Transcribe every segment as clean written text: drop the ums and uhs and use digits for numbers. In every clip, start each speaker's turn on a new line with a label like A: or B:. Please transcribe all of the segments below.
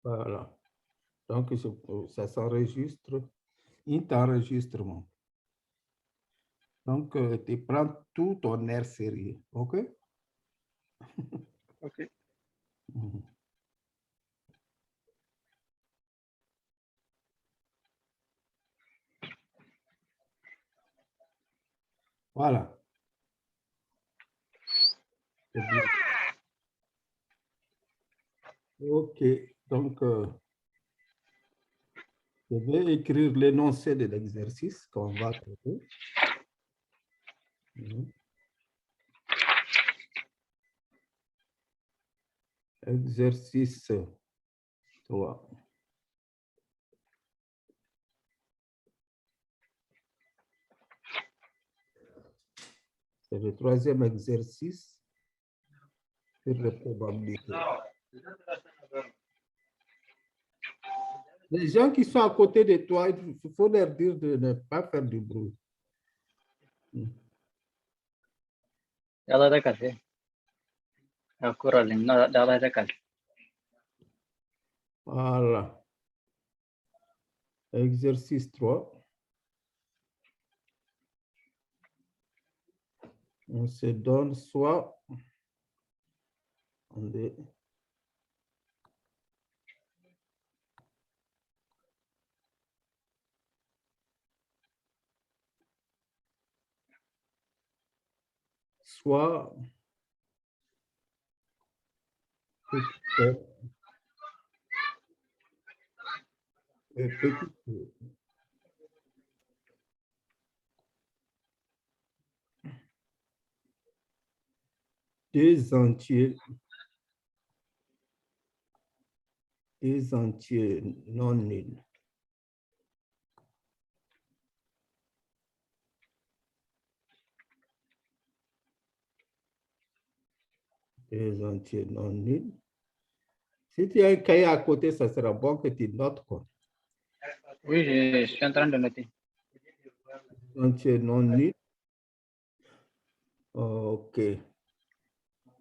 A: Voilà. Donc, ça s'enregistre, il enregistrement. Donc, tu prends tout ton air sérieux. OK?
B: OK.
A: Mhm. Voilà. C'est bien. OK. Donc, je vais écrire l'énoncé de l'exercice qu'on va traiter. Mhm. Exercice 3. C'est le troisième exercice sur les probabilités. Les gens qui sont à côté de toi, il faut leur dire de ne pas faire du bruit.
B: ज़्यादा ذكر है الكرة اللي ज़्यादा ذكر
A: Voilà. Exercice 3. On se donne soit soit deux entiers non nuls. Deux entiers non nuls. Si tu as un cahier à côté, ça sera bon que tu notes quoi.
B: Oui, je suis en train de noter.
A: Entier non nul. OK.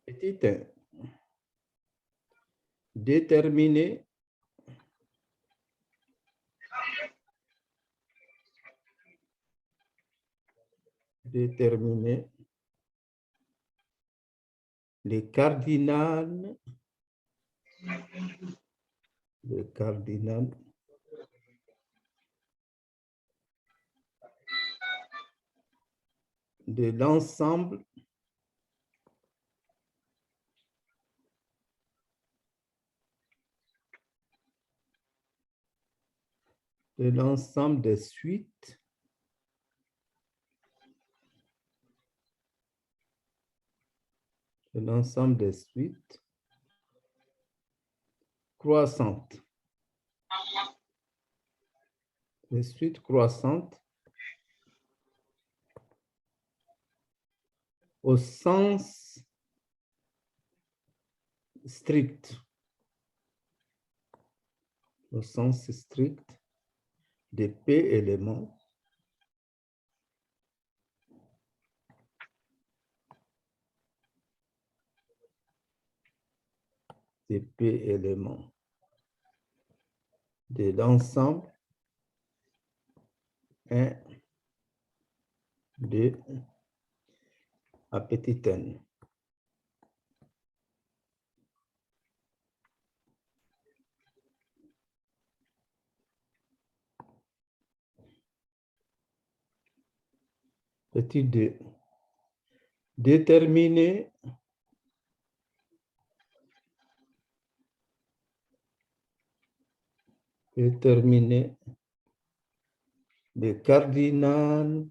A: Petit 1. Déterminer les cardinales de l'ensemble des suites croissantes. Les suites croissantes au sens strict. Au sens strict de P éléments de l'ensemble 1, 2 à petit n. Petit 2. Déterminer le cardinal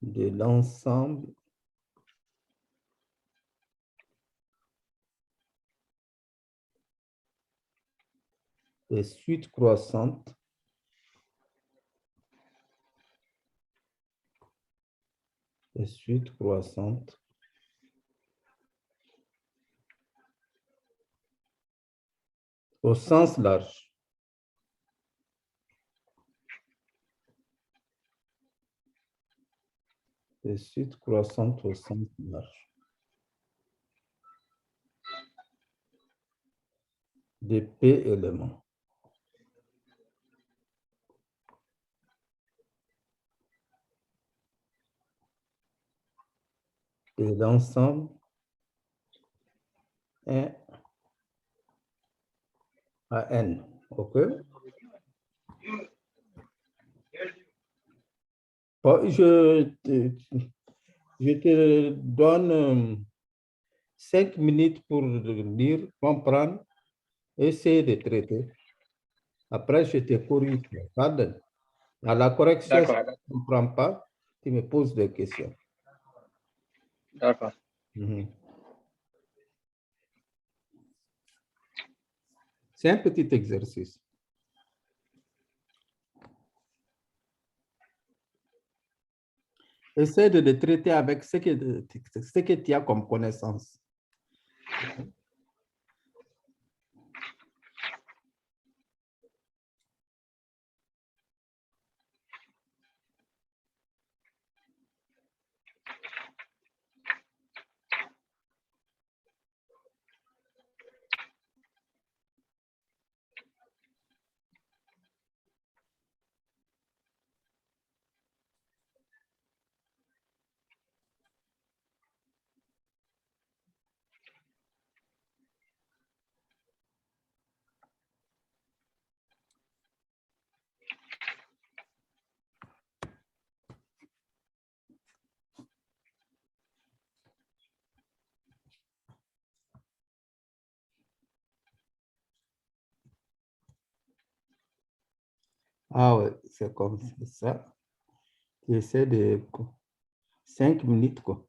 A: de l'ensemble des suites croissantes au sens large. de suite croissante au centre large. De P éléments. Et l'ensemble est à N. OK? Bon, je te donne 5 minutes pour lire, comprendre, essayer de traiter. Après, je te corrige. Pardon. À la correction, si tu ne comprends pas, tu me poses des questions.
B: D'accord.
A: C'est un petit exercice. Essaie de le traiter avec ce que tu as comme connaissance. Ah ouais, c'est comme ça. Tu essaies de 5 minutes, quoi.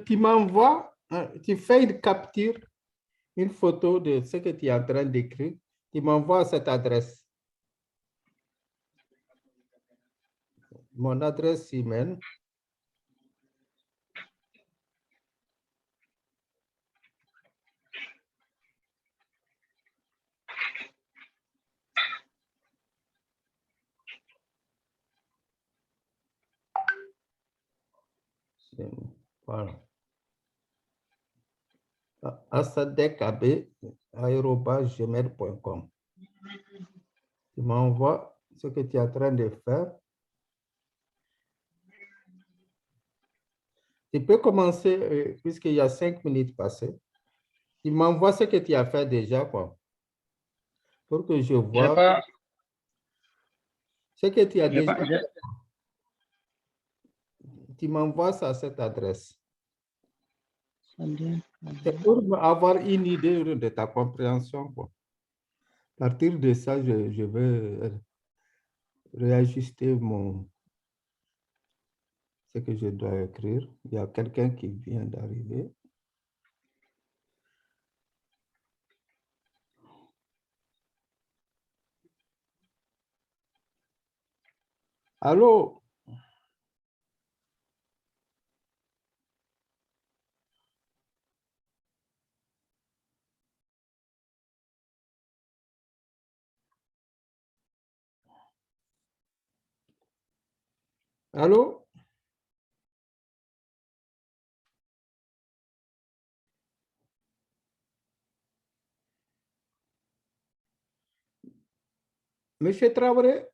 A: Tu m'envoies, tu fais une capture, une photo de ce que tu es en train d'écrire. Tu m'envoies à cette adresse. Mon adresse email. Voilà. asadekab@gmail.com. Tu m'envoies ce que tu es en train de faire. Tu peux commencer, puisqu'il y a 5 minutes passées. Tu m'envoies ce que tu as fait déjà, quoi, pour que je
B: J'ai
A: vois
B: pas,
A: ce que tu as
B: j'ai
A: déjà
B: pas,
A: fait. Tu m'envoies ça à cette adresse. C'est pour avoir une idée de ta compréhension, quoi. À partir de ça, je vais réajuster ce que je dois écrire. Il y a quelqu'un qui vient d'arriver. Allô? Allô? Monsieur Traoré?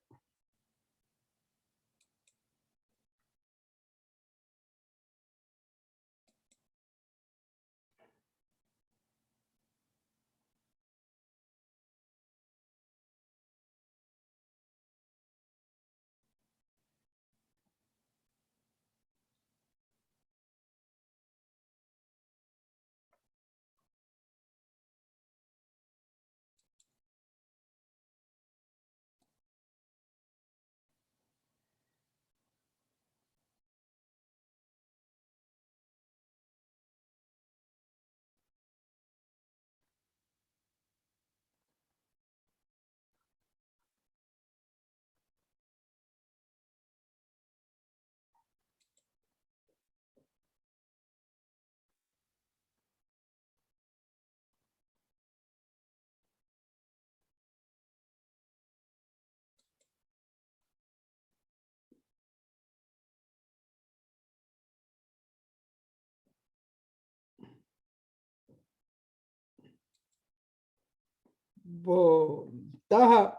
A: Bon, Taha,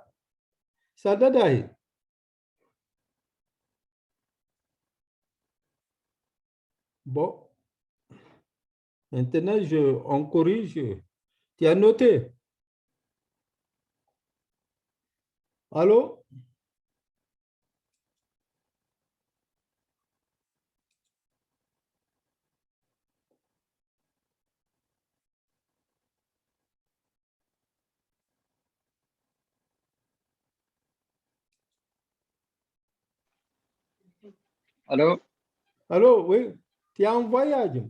A: Sadadahi. Bon, maintenant, on corrige. Tu as noté? Allô?
B: allô,
A: Allô, oui. Tu es en voyage?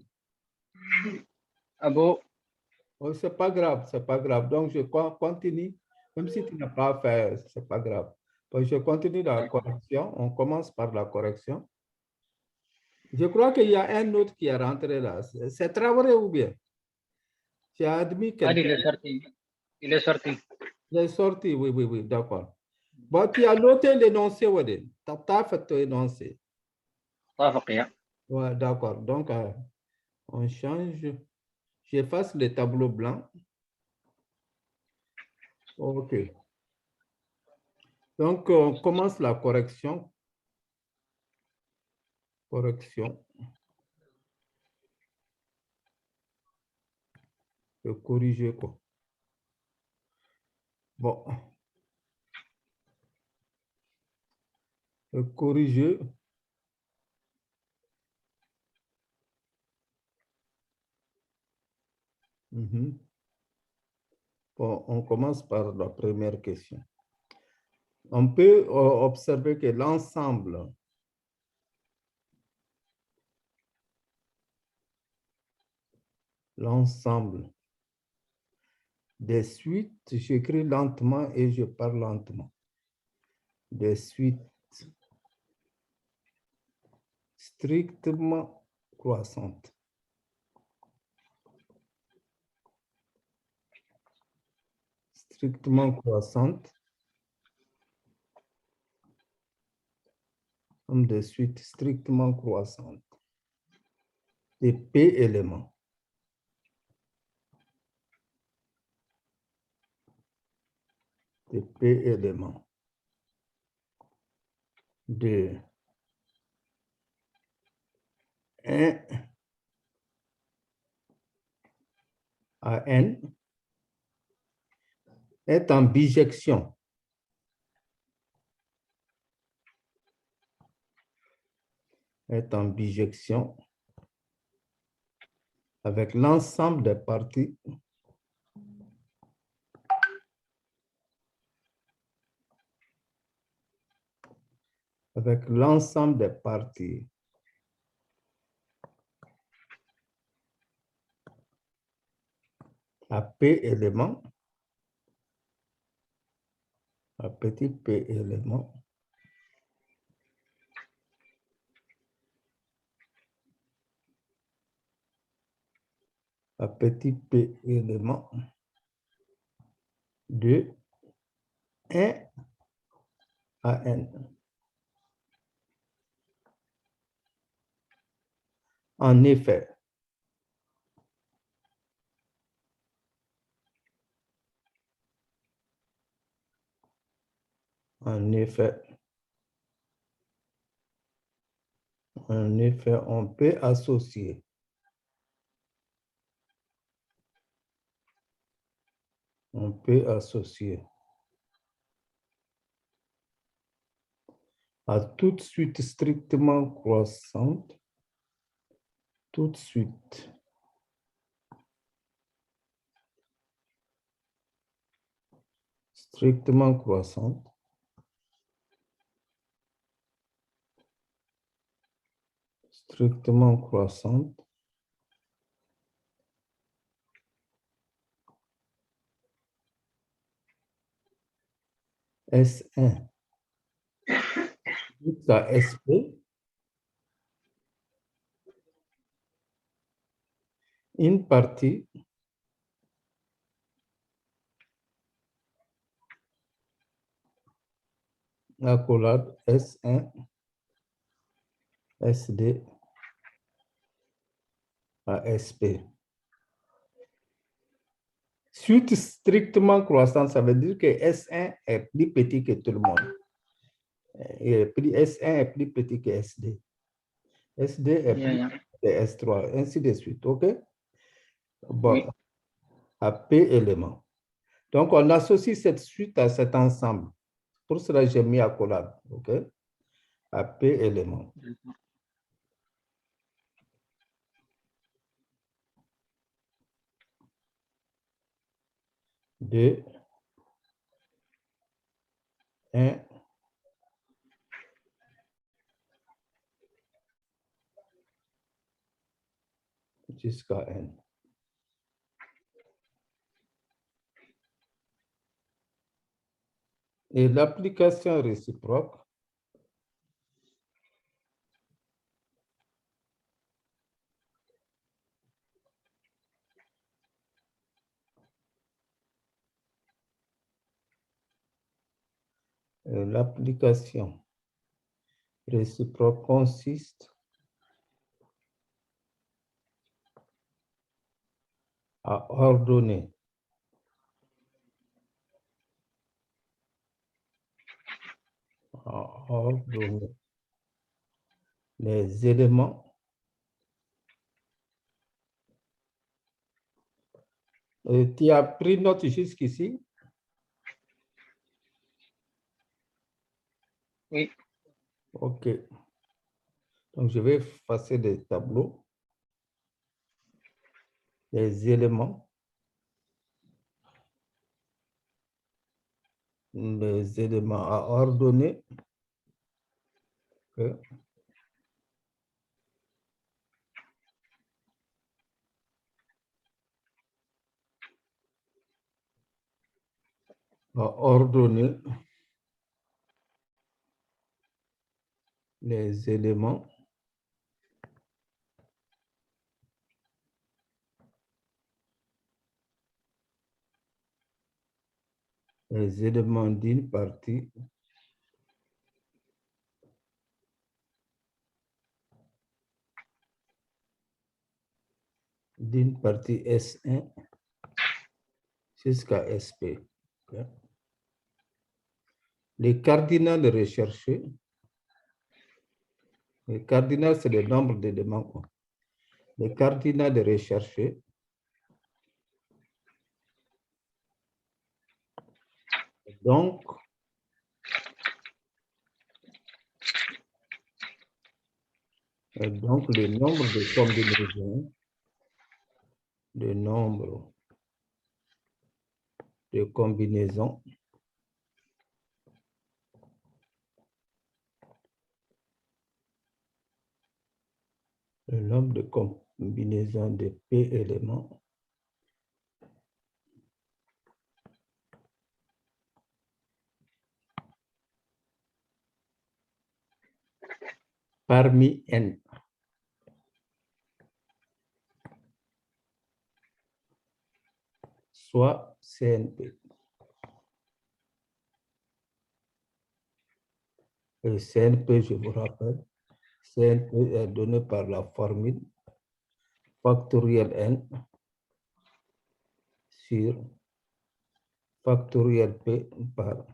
B: Abo,
A: Oh, c'est pas grave, c'est pas grave. Donc, je continue. Même si tu n'as pas fait, c'est pas grave. Donc, je continue la correction. On commence par la correction. Je crois qu'il y a un autre qui est rentré là. C'est Traoré ou bien? Tu as admis
B: allez,
A: quelqu'un.
B: il est sorti,
A: Il est sorti, oui, oui, oui, d'accord. Bon, tu as noté l'énoncé, Wadin. Tu as fait l'énoncé.
B: طافق يا,
A: Ouais, d'accord. Donc, on change. J'efface le tableau blanc. OK. Donc, on commence la correction. Correction. Corriger, quoi. Bon. Corriger. Mhm. Bon, on commence par la première question. On peut observer que l'ensemble l'ensemble des suites, j'écris lentement et je parle lentement. Des suites strictement croissantes. Strictement croissantes. Comme des suites strictement croissantes. Des P éléments. Des P éléments. De 1 à N est en bijection. Est en bijection avec l'ensemble des parties avec l'ensemble des parties à P éléments, à petit P éléments, à petit P éléments de 1 à N. En effet, en effet, on peut associer à toute suite strictement croissante, toute suite strictement croissante, strictement croissante, S1 jusqu'à SP, une partie accolade S1, SD à SP. Suite strictement croissante, ça veut dire que S1 est plus petit que tout le monde. Et S1 est plus petit que SD. SD est plus petit que S3, ainsi de suite. OK? Bon,
B: Oui.
A: à P éléments. Donc, on associe cette suite à cet ensemble. Pour cela, j'ai mis accolade. OK? À P éléments. De 1 jusqu'à N. Et l'application réciproque consiste à ordonner les éléments tu as pris note jusqu'ici?
B: Oui.
A: OK. Donc, je vais effacer des tableaux. Les éléments. Les éléments à ordonner. Okay. va ordonner les éléments d'une partie S1 jusqu'à SP. Les cardinales recherchés, les cardinales, c'est le nombre d'éléments. Les cardinales recherchés donc le nombre de combinaisons, le nombre de combinaisons de P éléments parmi N. Soit CNP. Et CNP, je vous rappelle, CNP est donné par la formule factoriel N sur factoriel P par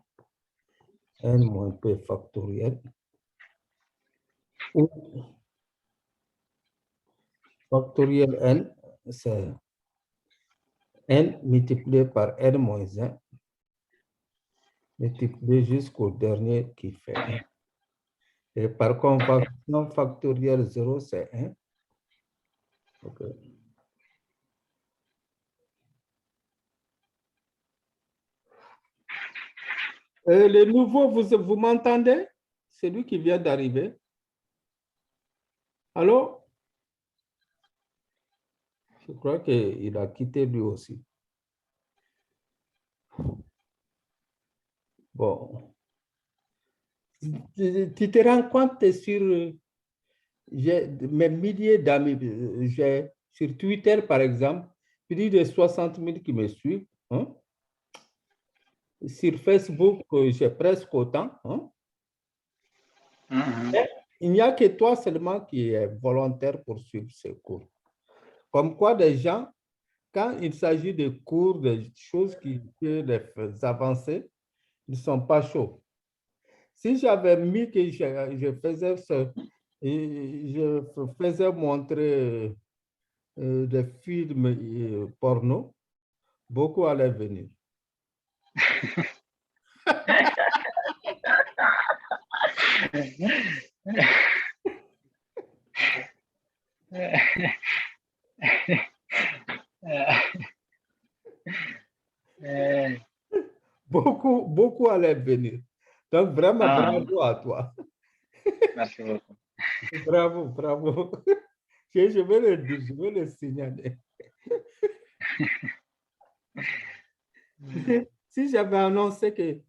A: N moins P factoriel, où factoriel N, c'est N multiplié par N moins 1, multiplié jusqu'au dernier qui fait 1. Et par convention factorielle 0, c'est 1. Okay. Le nouveau, vous m'entendez? C'est lui qui vient d'arriver. Allô? Je crois qu'il a quitté lui aussi. Bon. Tu te rends compte sur mes milliers d'amis, j'ai sur Twitter, par exemple, plus de 60 000 qui me suivent. Hein? Sur Facebook, j'ai presque autant. Hein? Il n'y a que toi seulement qui est volontaire pour suivre ces cours. Comme quoi, des gens, quand il s'agit de cours, de choses qui peuvent les avancer, ils ne sont pas chauds. Si j'avais mis que je faisais montrer des films porno, beaucoup allaient venir. Beaucoup allaient venir. Donc, vraiment, bravo à toi.
B: Merci beaucoup.
A: Bravo. Je vais le dire, je vais le signaler. Si j'avais annoncé que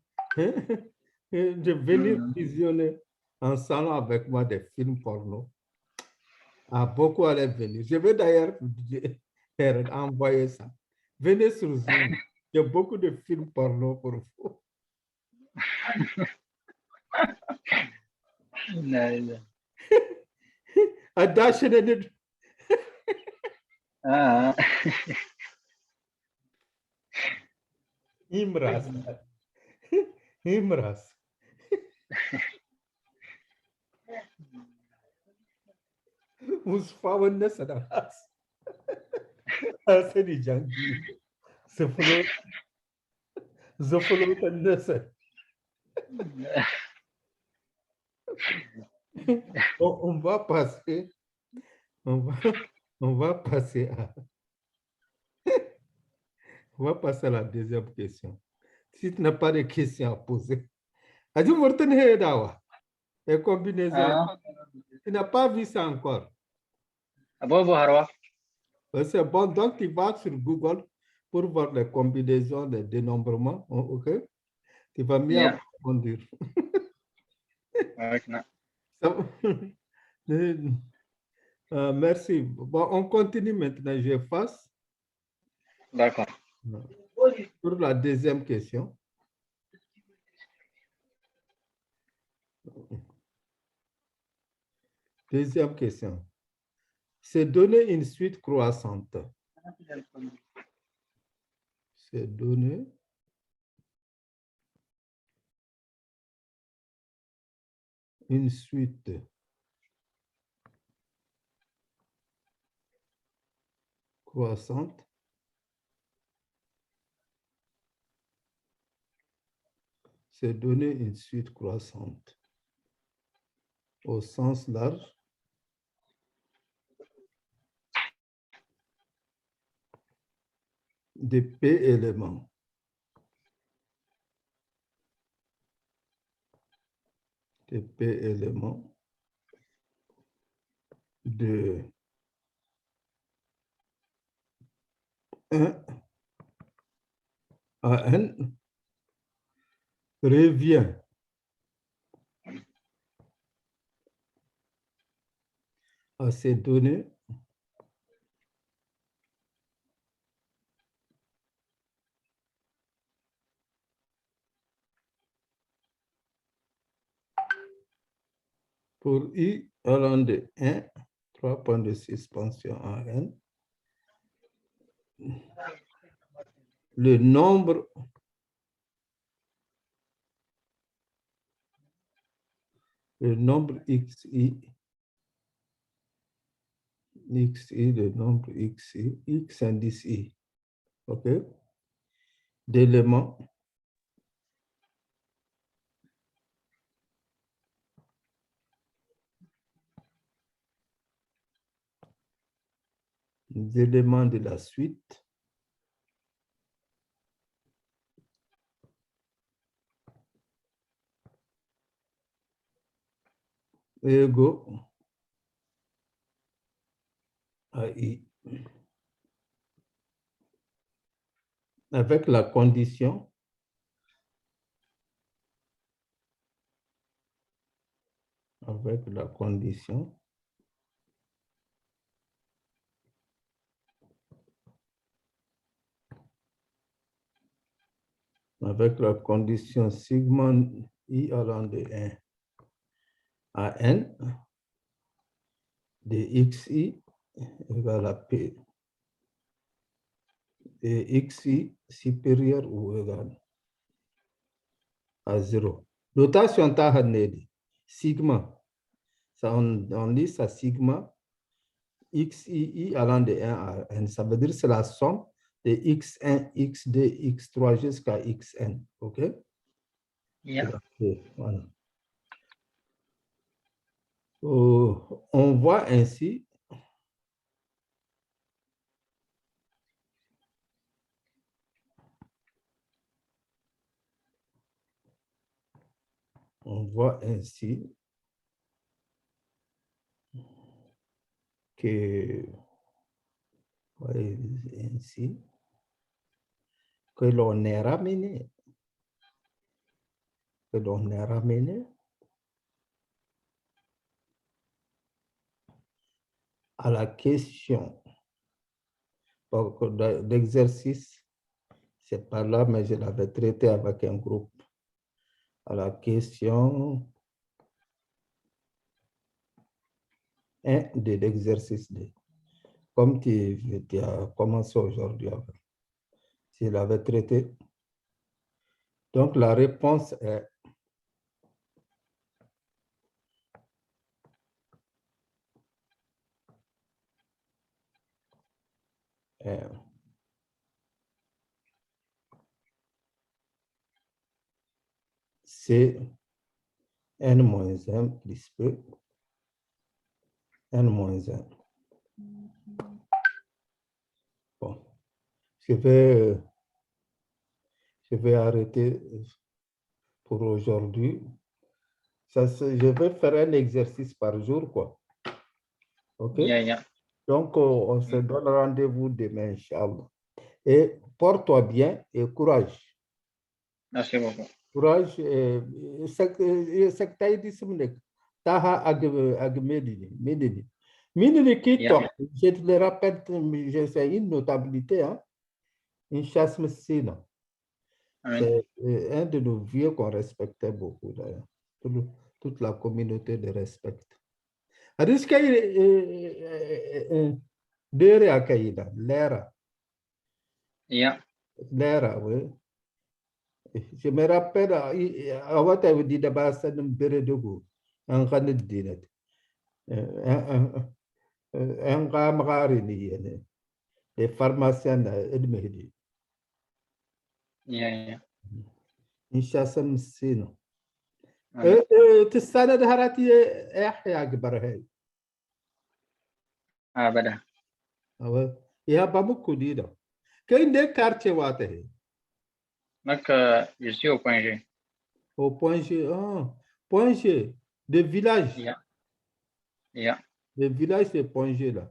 A: de venir visionner en salon avec moi des films porno, beaucoup allaient venir. Je vais d'ailleurs envoyer ça. Venez sur Zoom. Il y a beaucoup de films porno pour vous. Imras. Mustafa wannan sana'a. Sani jangi. Zofolo nasa. On va passer. On va passer à la deuxième question. Si tu n'as pas de questions à poser. Adi Morten Hedawa. Et combinaison. Tu n'as pas vu ça encore. C'est bon, donc tu vas sur Google pour voir les combinaisons, les dénombrements. OK? Tu vas mieux
B: Yeah.
A: approfondir.
B: Ouais, non.
A: Ça va. Merci. Bon, on continue maintenant. J'efface.
B: D'accord.
A: Pour la deuxième question. Deuxième question. C'est donner une suite croissante. C'est donner une suite croissante c'est donner une suite croissante au sens large de P éléments. De P éléments de 1 à N revient à ces données pour I allant de 1, 3 points de suspension à N, le nombre xi, le nombre xi, x indice i, OK, d'éléments de la suite égaux à I, avec la condition avec la condition sigma I allant de 1 à N de xi égale à P et xi supérieur ou égal à 0. Notation sigma, ça on lit ça sigma xi allant de 1 à N, ça veut dire c'est la somme de x1, x2, x3 jusqu'à xn, OK?
B: Yeah.
A: Voilà. On voit ainsi que l'on est ramené à la question d'exercice, c'est pas là, mais je l'avais traité avec un groupe, à la question 1 de l'exercice 2. Comme tu as commencé aujourd'hui avec. Tu l'avais traité. Donc, la réponse est C n-1 plus P n-1. Bon, je vais arrêter pour aujourd'hui. Je vais faire un exercice par jour, quoi. OK?
B: Yeah.
A: Donc, on se donne rendez-vous demain, Inch'Allah. Et porte-toi bien et courage.
B: Merci beaucoup.
A: courage. Sectaïdisme, taha ag Medini. Medini qui
B: Yeah.
A: je te le rappelle, c'est une notabilité, hein. Une chasse messine. C'est un de nos vieux qu'on respectait beaucoup, d'ailleurs. Toute la communauté le respecte. Adiska dere akaida,
B: Yeah.
A: l'era, oui. Je me rappelle, avant tu dit d'abord ça ne me dogo, un grand dîner. Un gamrari ni les pharmaciens edmehdi.
B: Yeah.
A: Une chasse sino.
B: Yeah.
A: تستند هراتي احيا قبرها
B: بدأ.
A: يا بامكو ديدا كاين دي كارتي واته
B: Donc, je suis au point G.
A: au point G, point G de village.
B: Yeah.
A: Le village c'est point G là.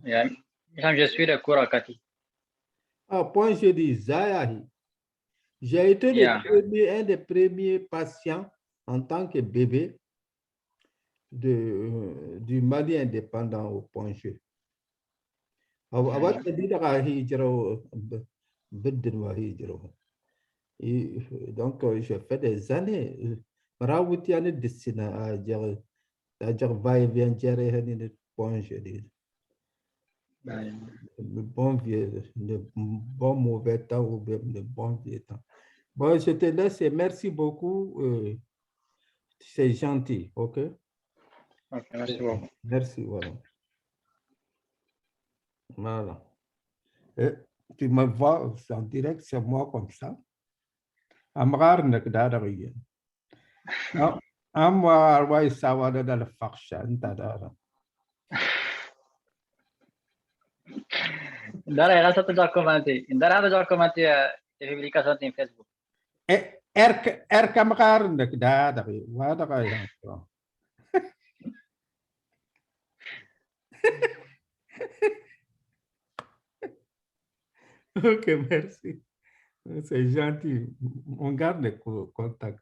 B: Yeah. Je suis de Kurakati.
A: Ah, point G de Zayahi. J'ai été un des premiers patients en tant que bébé du Mali indépendant au point G. Avant de dire à Hijro, Bedouin Hijro. Donc, j'ai fait des années. Rawutiane dessina à dire va et vient gérer un point G. Le bon vieux, le bon mauvais temps ou bien le bon vieux temps. Bon, je te laisse et merci beaucoup. C'est gentil, ok?
B: Ok, merci beaucoup.
A: Merci, voilà. Voilà. Et tu me vois en direct, c'est moi comme ça. Amrar nek dadari. Amwa wa isawa da la fakshan tadara.
B: Indara era satu dokumenti. Indara ada dokumenti publicação em Facebook.
A: Kamrar nek dadari. Wada kaya. Ok, merci. C'est gentil. On garde le contact.